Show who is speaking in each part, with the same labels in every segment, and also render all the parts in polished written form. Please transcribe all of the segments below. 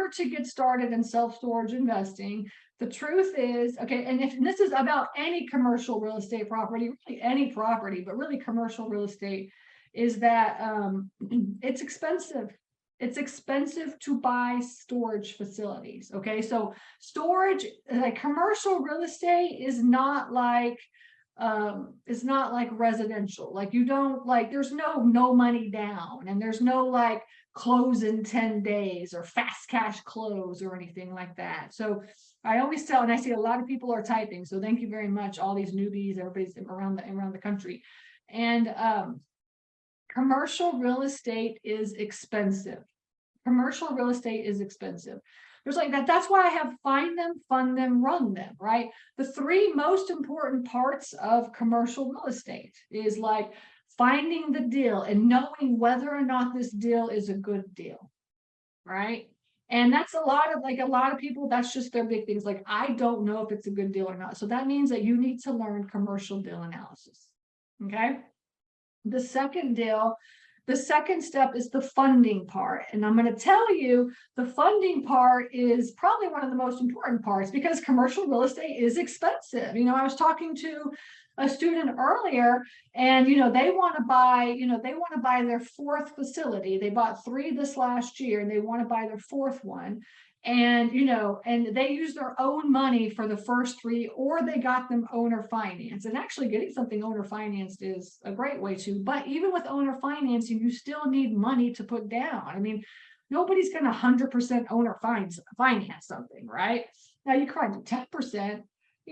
Speaker 1: order to get started in self-storage investing, the truth is, okay, and if this is about any commercial real estate property, really any property, but really commercial real estate, is that it's expensive. It's expensive to buy storage facilities. Okay, so storage, like commercial real estate, is not like it's not like residential. Like you don't like, there's no money down, and there's no like close in 10 days or fast cash close or anything like that. So I always tell, and I see a lot of people are typing, so thank you very much, all these newbies, everybody's around the country. And commercial real estate is expensive. Commercial real estate is expensive. There's like that. That's why I have find them, fund them, run them, right? The three most important parts of commercial real estate is like finding the deal and knowing whether or not this deal is a good deal, right? And that's a lot of people, that's just their big things. Like, I don't know if it's a good deal or not. So that means that you need to learn commercial deal analysis. Okay. The second step is the funding part. And I'm going to tell you, the funding part is probably one of the most important parts, because commercial real estate is expensive. You know, I was talking to a student earlier, and they want to buy their fourth facility. They bought 3 this last year, and they want to buy their fourth one. And and they use their own money for the first 3, or they got them owner finance. And actually getting something owner financed is a great way to, but even with owner financing, you still need money to put down. I mean, nobody's going to 100% owner finance something, right? Now you can do 10%,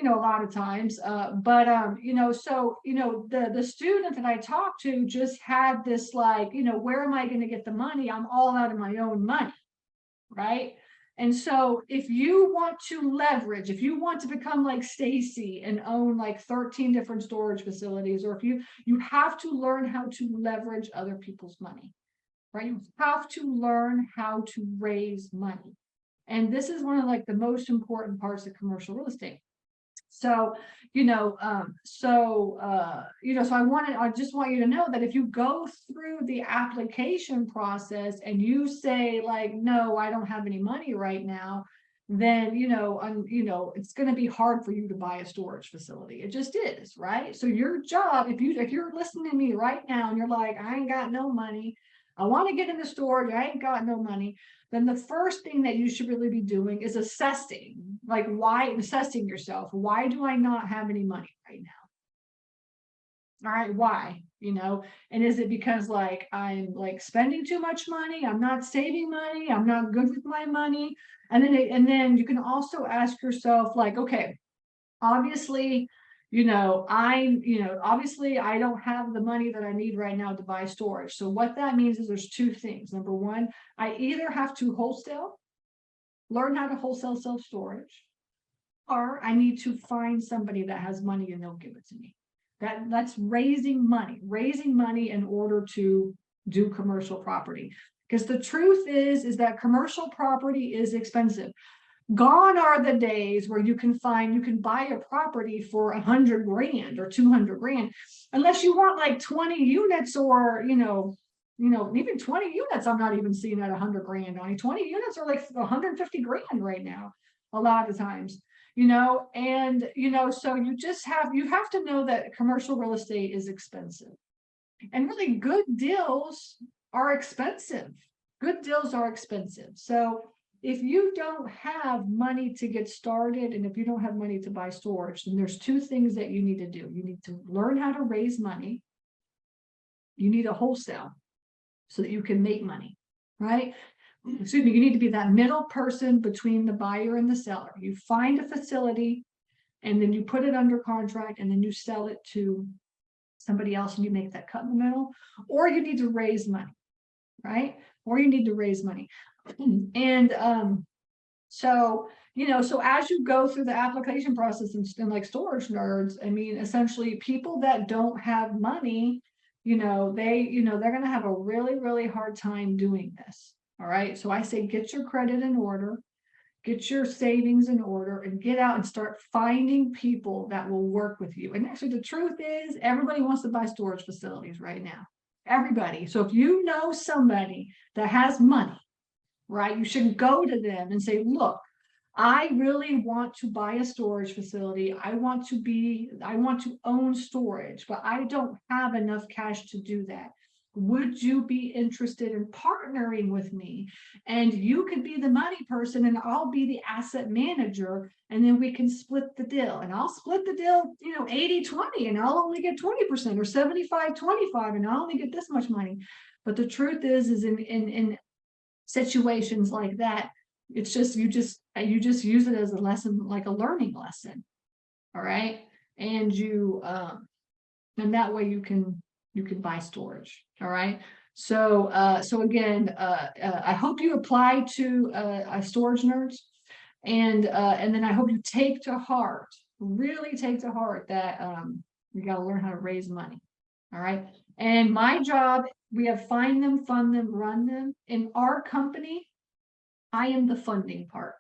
Speaker 1: a lot of times, but the student that I talked to just had this like, where am I going to get the money? I'm all out of my own money, right? And so if you want to leverage, if you want to become like Stacy and own like 13 different storage facilities, or if you have to learn how to leverage other people's money, right? You have to learn how to raise money. And this is one of like the most important parts of commercial real estate. So, I just want you to know that if you go through the application process and you say like, no, I don't have any money right now, then, it's going to be hard for you to buy a storage facility. It just is, right? So your job, if you're listening to me right now and you're like, I ain't got no money, I want to get into storage, I ain't got no money, then the first thing that you should really be doing is assessing yourself. Why do I not have any money right now? All right, why? And is it because like I'm like spending too much money? I'm not saving money. I'm not good with my money. And then you can also ask yourself like, okay, obviously, obviously I don't have the money that I need right now to buy storage. So what that means is there's 2 things. Number one, I either have to learn how to wholesale self-storage, or I need to find somebody that has money and they'll give it to me. That's raising money in order to do commercial property. Because the truth is that commercial property is expensive. Gone are the days where you can buy a property for $100 grand or $200 grand, unless you want like 20 units, or even 20 units. I'm not even seeing at 100 grand on it. 20 units are like 150 grand right now, a lot of times, and so you have to know that commercial real estate is expensive, and really good deals are expensive. So if you don't have money to get started, and if you don't have money to buy storage, then there's 2 things that you need to do. You need to learn how to raise money. You need a wholesale so that you can make money, right? Excuse me, you need to be that middle person between the buyer and the seller. You find a facility, and then you put it under contract, and then you sell it to somebody else, and you make that cut in the middle. Or you need to raise money, right? And so as you go through the application process, and like storage nerds, I mean, essentially people that don't have money, they're going to have a really, really hard time doing this. All right. So I say, get your credit in order, get your savings in order, and get out and start finding people that will work with you. And actually, the truth is, everybody wants to buy storage facilities right now. Everybody. So if you know somebody that has money, right? You should go to them and say, look, I really want to buy a storage facility. I want to own storage, but I don't have enough cash to do that. Would you be interested in partnering with me? And you could be the money person and I'll be the asset manager. And then we can split the deal. And I'll split the deal, 80-20, and I'll only get 20% or 75-25, and I'll only get this much money. But the truth is in situations like that, it's just you just use it as a lesson, like a learning lesson. All right. And and that way you can buy storage. All right. So again, I hope you apply to storage nerds, and then I hope you take to heart, really take to heart that you got to learn how to raise money. All right. And my job, we have find them, fund them, run them. In our company, I am the funding part.